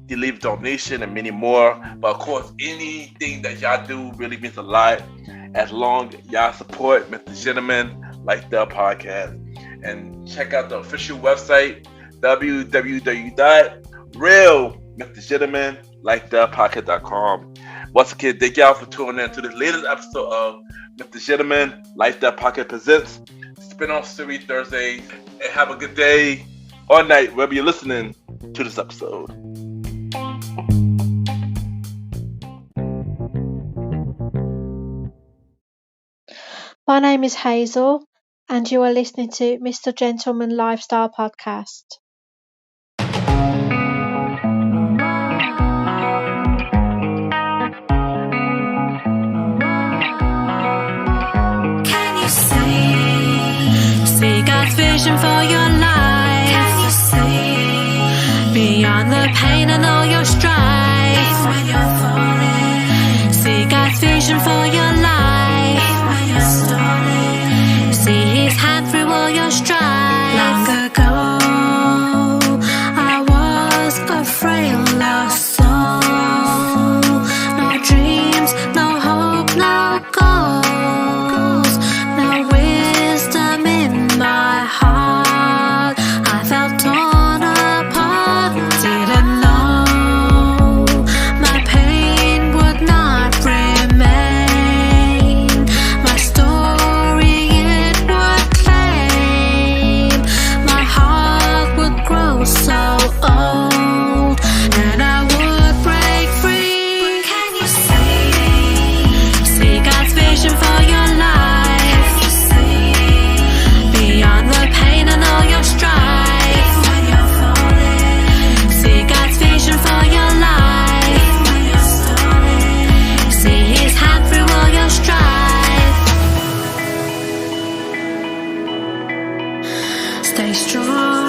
you leave a donation, and many more. But of course, anything that y'all do really means a lot. As long as y'all support MrGentleman Lifestyle Podcast. And check out the official website, www.realmrgentlemanlifestylepodcast.com. Once again, thank y'all for tuning in to this latest episode of MrGentleman Lifestyle Podcast Presents Spinoff Series Thursdays. And have a good day or night wherever you're listening to this episode.
My name is Hazel, and you are listening to MrGentleman Lifestyle Podcast.
Can you see God's vision for your life? Can you see beyond the pain and all your strife? When you're falling, see God's vision for your life. See His hand through all your strife. Long ago, I was a frail lost soul. No dreams, no hope, no goals, no wisdom in my heart. I felt torn apart, didn't know my pain would not remain. My story so old, and I would break free. Can you see God's vision for your life? Can you see beyond the pain and all your strife? When you're falling, see God's vision for your life. When you're stalling, see His hand through all your strife. Stay strong.